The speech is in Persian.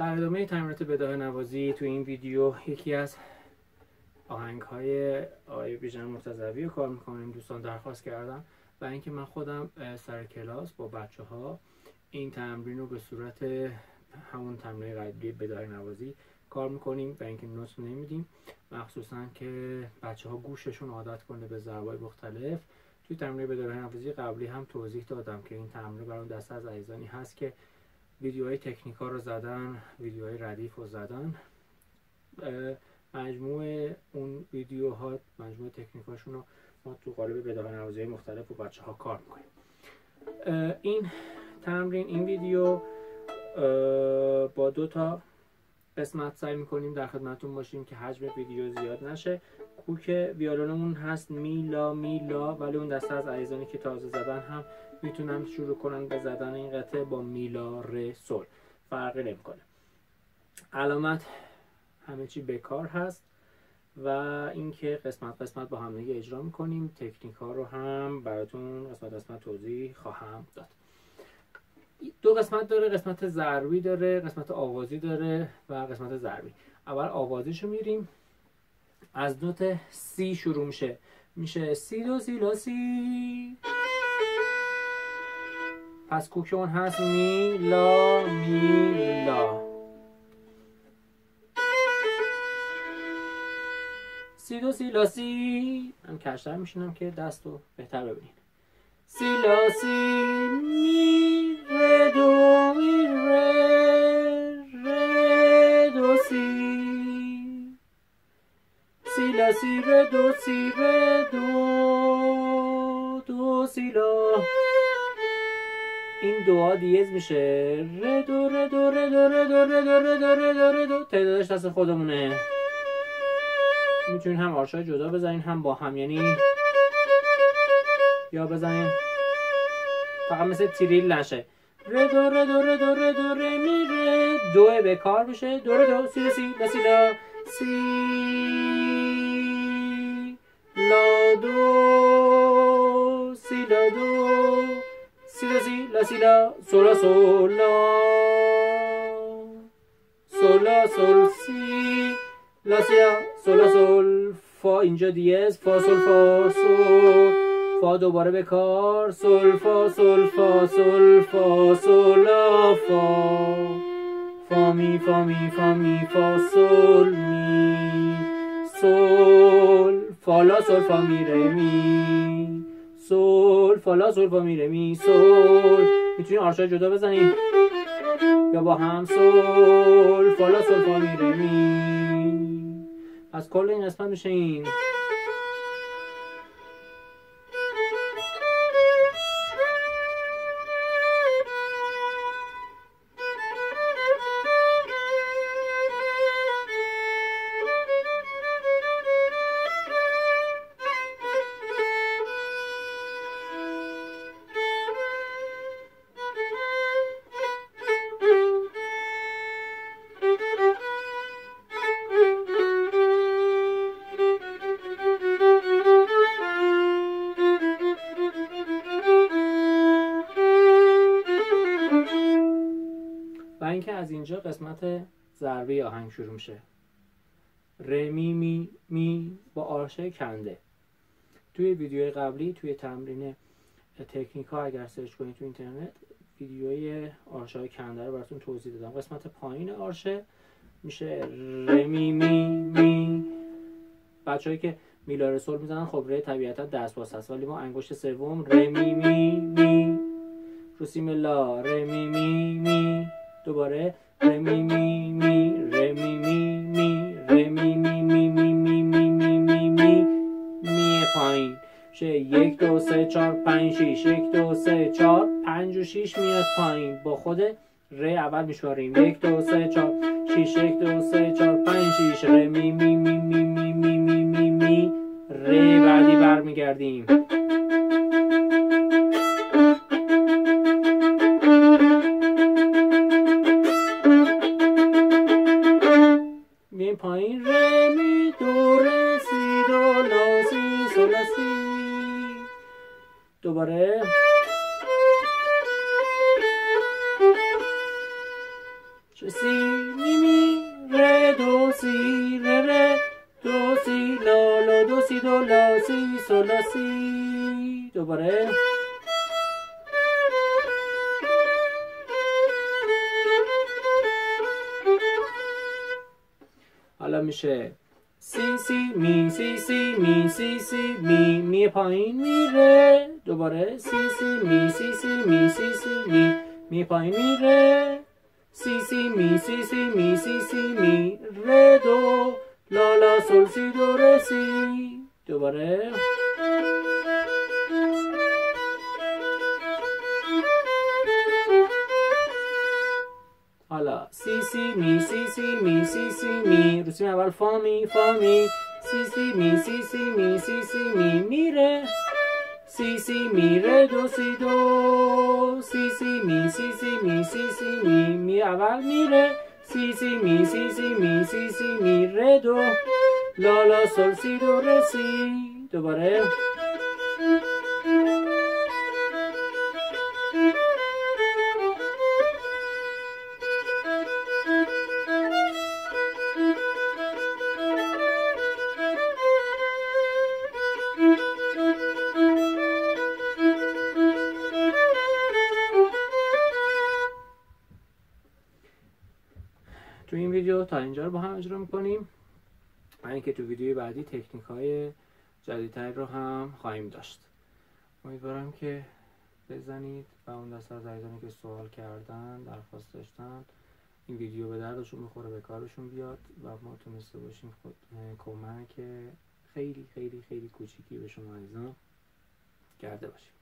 در ادامه تمرینات بداهه نوازی تو این ویدیو یکی از آهنگ‌های آقای بیژن مرتضوی رو کار می‌کنیم. دوستان درخواست کردن و اینکه من خودم سر کلاس با بچه‌ها این تمرین رو به صورت همون تمرین قبلی بداهه نوازی کار می‌کنیم و اینکه نوت نمیدیم، مخصوصاً که بچه‌ها گوششون عادت کنه به ضرب‌های مختلف. توی تمرین بداهه نوازی قبلی هم توضیح دادم که این تمرین برای دسته از عزیزانی هست که ویدیوهای تکنیکا رو زدن، ویدیوهای ردیف رو زدن. مجموعه اون ویدیوها، مجموعه تکنیکاشون رو ما تو قالب بداهه نوازی مختلف با بچه‌ها کار می‌کنیم. این تمرین، این ویدیو با 2 تا قسمت سعی می‌کنیم در خدمتتون باشیم که حجم ویدیو زیاد نشه. کوک ویولونمون هست می لا می لا، ولی اون دسته از عزیزانی که تازه زدن هم میتونن شروع کنن به زدن این قطعه با می لا ر سل، فرقی نمیکنه. علامت همه چی بکار هست و اینکه قسمت قسمت با هم دیگه اجرا میکنیم. تکنیک ها رو هم براتون قسمت قسمت توضیح خواهم داد. 2 قسمت داره، قسمت ضربی داره، قسمت آوازی داره و قسمت ضربی. اول آوازیشو میریم. از نوت سی شروع میشه سی دو سی لا سی. پس کوک اون هست می لا می لا. سی دو سی لا سی. من کشتر میشینم که دست رو بهتر ببینید. سی لا سی می ر دو می ر دو سی. سی لا سی ر دو سی ر دو دو سی لا. این دوها دیز میشه ر دو ر دو ر دو ر دو ر دو ر دو ر دو ر دو. تعدادش دست خودمونه. میتونین هم آرشای جدا بزنین هم با هم، یعنی یا بزنین فقط مثل تریل نشه. ر دو ر دو ر دو ر دو ر می ر دو به کار میشه. دو ر دو سی سی لا سی لا سی لا دو سی لا دو سی لا سی لا سی لا سولا سولا سولا سول سی لا سی لا سولا سول فا. اینجا دیز فا سول فا سول فا دوباره به کار سول فا سول فا سول فا سولا فا فا می فا می فا می فا سول می سول فا لا سول فا می ره می سول فا لا سول فا می ره می سول. میتونید آرشای جدا بزنید یا با هم سول فا لا سول فا می ره می. از کل این قسمت میشه این. و اینکه از اینجا قسمت ضربی آهنگ شروع میشه. ر می می می با آرشه کنده. توی ویدیوی قبلی توی تمرین تکنیک ها اگر سرچ کنید تو اینترنت ویدیوی آرشه های کنده رو براتون توضیح دادم. قسمت پایین آرشه میشه ر می می می. بچه‌هایی که می لا ر سل میزنن خب ر طبیعتا دست باز هست، ولی ما انگشت سوم ر می می می رو سی لا ر می می می. دوباره ر می می می ر می می می ر می می می می می می می می می می پایین شه 1 2 3 4 5 6 1 2 3 4 5 و 6 میاد پایین. با خود ر اول میشماریم 1 2 3 4 6 1 2 3 4 5 6 ر می می می می می می می می می ر. بعدی برمیگردیم میایم پایین ر می دو ر سی دو لا سی سول لا سی. دوباره سی می می ره دو سی ره ره دو سی لا لا دو سی دو لا سی سو لا سی. دوباره حالا میشه سی سی می سی سی می سی سی می می پایین میره. دوباره سی سی می سی سی می سی سی می می پایین میره. سی سی می سی سی می سی سی می ره دو لا لا سول سی دو ره سی. دوباره حالا سی سی می سی سی می سی سی می رو سیم اول فا می فا می سی سی می سی سی می سی سی می میره. سی سی می ره دو سی دو سی سی می سی سی می سی سی می می اول میره. سی سی می سی سی می سی سی می ره دو لا لا سول سی دو ره سی. دوباره تو این ویدیو تا اینجا رو با هم اجرا میکنیم و اینکه تو ویدیوی بعدی تکنیک های جدیدتر رو هم خواهیم داشت. امیدوارم که بزنید و اون دسته از عزیزانی که سوال کردن درخواست داشتن این ویدیو به دردشون بخوره، به کارشون بیاد و ما تونسته باشیم کمک خیلی خیلی خیلی کوچیکی به شما عزیزان کرده باشیم.